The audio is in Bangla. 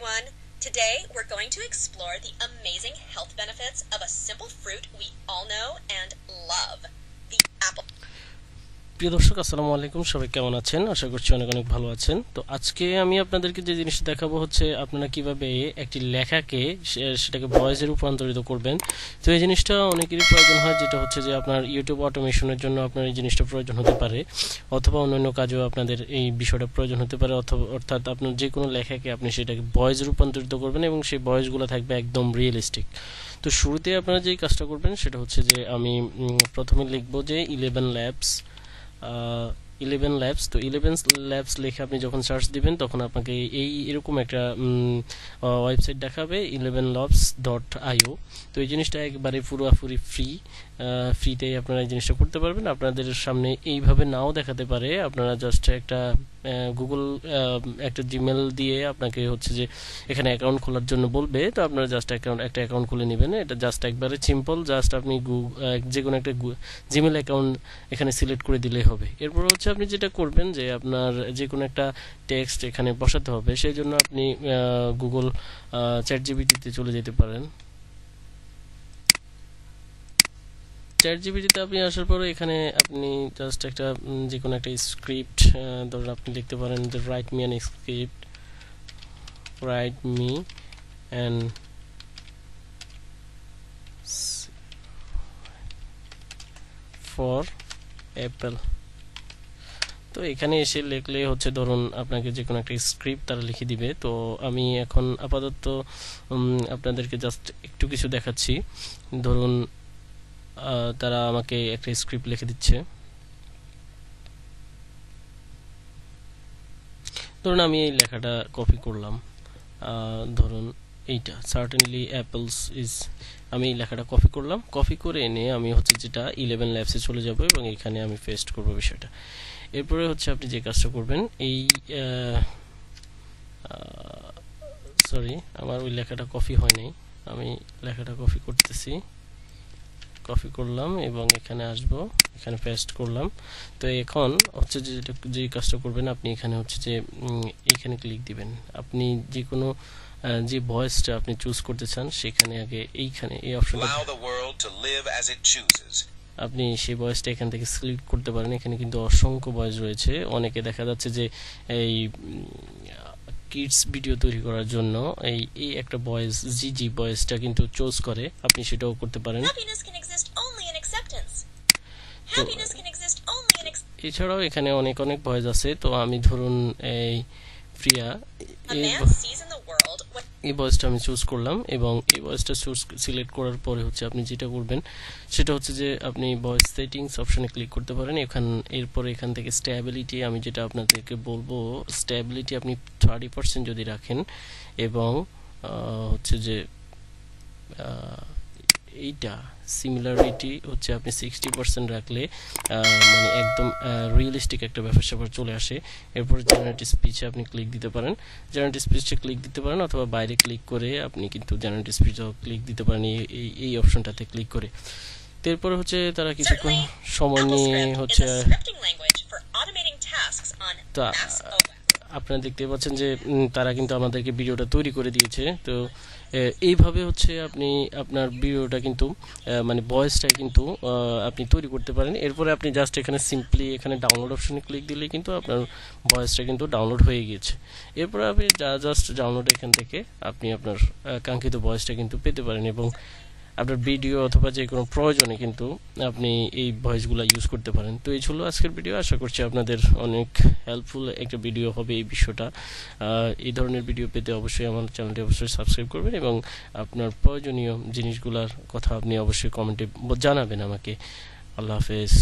everyone. Today we're going to explore the amazing health benefits of a simple fruit we all know and love, the apple. প্রিয় দর্শক আসসালামু আলাইকুম, সবাই কেমন আছেন? আশা করছি অনেক অনেক ভালো আছেন। তো আজকে আমি আপনাদেরকে যে জিনিসটা দেখাবো হচ্ছে আপনারা কিভাবে একটি লেখাকে সেটাকে ভয়েসে রূপান্তরিত করবেন। তো এই জিনিসটা অনেকেরই প্রয়োজন হয়, যেটা হচ্ছে যে আপনার ইউটিউব অটোমেশনের জন্য আপনার এই জিনিসটা প্রয়োজন হতে পারে, অথবা অন্যান্য কাজেও আপনাদের এই বিষয়টা প্রয়োজন হতে পারে। অর্থাৎ আপনার যে কোনো লেখাকে আপনি সেটাকে ভয়েসে রূপান্তরিত করবেন এবং সেই ভয়েসগুলো থাকবে একদম রিয়েলিস্টিক। তো শুরুতে আপনারা যেই কাজটা করবেন সেটা হচ্ছে যে আমি প্রথমে লিখবো যে 11 ল্যাবস। তো 11 ল্যাবস লিখে আপনি যখন সার্চ দিবেন তখন আপনাকে এরকম একটা ওয়েবসাইট দেখাবে, 11labs.io। তো এই জিনিসটা একবারে পুরোপুরি ফ্রিতেই আপনারা এই জিনিসটা করতে পারবেন। আপনাদের সামনে এইভাবে নাও দেখাতে পারে, আপনারা জাস্ট একটা গুগল একটা জিমেল দিয়ে আপনাকে হচ্ছে যে এখানে অ্যাকাউন্ট খোলার জন্য বলবে। তো আপনারা জাস্ট একটা অ্যাকাউন্ট খুলে নেবেন। এটা জাস্ট একবারে সিম্পল, জাস্ট আপনি যে কোনো একটা জিমেল অ্যাকাউন্ট এখানে সিলেক্ট করে দিলেই হবে। এরপর হচ্ছে আপনি যেটা করবেন যে আপনার যে কোনো একটা টেক্সট এখানে বসাতে হবে, সেই জন্য আপনি গুগল চ্যাটজিপিটিতে চলে যেতে পারেন। চ্যাটজিপিটিতে আপনি আসার পরে এখানে আপনি জাস্ট একটা যে কোনো একটা স্ক্রিপ্ট ধরুন আপনি লিখতে পারেন যে write me an for Apple. তো এখানে এসে লিখলে হচ্ছে ধরুন আপনাকে যে কোনো একটা স্ক্রিপ্ট তারা লিখে দিবে। তো আমি এখন আপাতত আপনাদেরকে জাস্ট একটু কিছু দেখাচ্ছি। ধরুন তারা আমাকে একটা স্ক্রিপ্ট লিখে দিচ্ছে। ধরুন আমি এই লেখাটা কপি করলাম, ধরুন এইটা সার্টেনলি অ্যাপলস ইজ, আমি এই লেখাটা কপি করলাম। কপি করে এনে আমি হচ্ছে যেটা 11 ল্যাবসে চলে যাব এবং এখানে আমি পেস্ট করব বিষয়টা। এরপরে হচ্ছে আপনি যে কাজটা করবেন, এই সরি আমার ওই লেখাটা কপি হয় নাই, আমি লেখাটা কপি করতেছি। কপি করলাম এবং এখানে আসব, এখানে পেস্ট করলাম। তো এখন হচ্ছে যে কাজটা করবেন আপনি এখানে হচ্ছে যে এইখানে ক্লিক দিবেন। আপনি যে কোনো যে ভয়েসটা আপনি চুজ করতে চান সেখানে আগে এইখানে এই অপশনটা আপনি সেই ভয়েসটা এখান থেকে সিলেক্ট করতে পারেন। এখানে কিন্তু অসংখ্য ভয়েস রয়েছে। অনেকে দেখা যাচ্ছে যে এই কিডস ভিডিও তৈরি করার জন্য এই একটা ভয়েস জি ভয়েসটা কিন্তু চুজ করে, আপনি সেটাও করতে পারেন। এছাড়াও এখানে অনেক অনেক ভয়েস আছে। তো আমি ধরুন এই প্রিয়া এই ভয়েসটা আমি চুজ করলাম এবং এই ভয়েসটা সিলেক্ট করার পরে হচ্ছে আপনি যেটা করবেন সেটা হচ্ছে যে আপনি ভয়েস সেটিংস অপশনে ক্লিক করতে পারেন। এরপরে এখান থেকে স্ট্যাবিলিটি, আমি যেটা আপনাদেরকে বলবো, স্ট্যাবিলিটি আপনি 30% যদি রাখেন এবং হচ্ছে যে এইটা সিমিলারিটি হচ্ছে আপনি 60% রাখলে মানে একদম রিয়েলিস্টিক একটা ব্যাপার স্যাপার চলে আসে। এরপর জেনারেটিভ স্পিচে আপনি ক্লিক দিতে পারেন, জেনারেটিভ স্পিচে ক্লিক দিতে পারেন অথবা বাইরে ক্লিক করে আপনি কিন্তু জেনারেটিভ স্পিচেও ক্লিক দিতে পারেন এই অপশনটাতে ক্লিক করে। এরপরে হচ্ছে তারা কিছুক্ষণ সময় নিয়ে হচ্ছে তো আপনারা দেখতে পাচ্ছেন যে তারা কিন্তু আমাদেরকে ভিডিওটা তৈরি করে দিয়েছে। তো এইভাবে হচ্ছে আপনি আপনার ভিডিওটা কিন্তু মানে ভয়েসটা কিন্তু আপনি তৈরি করতে পারেন। এরপরে আপনি জাস্ট এখানে সিম্পলি এখানে ডাউনলোড অপশনে ক্লিক দিলেই কিন্তু আপনার ভয়েসটা কিন্তু ডাউনলোড হয়ে গিয়েছে। এরপরে আপনি জাস্ট ডাউনলোড এখান থেকে আপনি আপনার কাঙ্ক্ষিত ভয়েসটা কিন্তু পেতে পারেন এবং আপনার ভিডিও অথবা যে কোনো প্রয়োজনে কিন্তু আপনি এই ভয়েসগুলো ইউজ করতে পারেন। তো এই ছিল আজকের ভিডিও। আশা করছি আপনাদের অনেক হেল্পফুল একটা ভিডিও হবে এই বিষয়টা। এই ধরনের ভিডিও পেতে অবশ্যই আমার চ্যানেলটি অবশ্যই সাবস্ক্রাইব করবেন এবং আপনার প্রয়োজনীয় জিনিসগুলোর কথা আপনি অবশ্যই কমেন্টে জানাবেন আমাকে। আল্লাহ হাফেজ।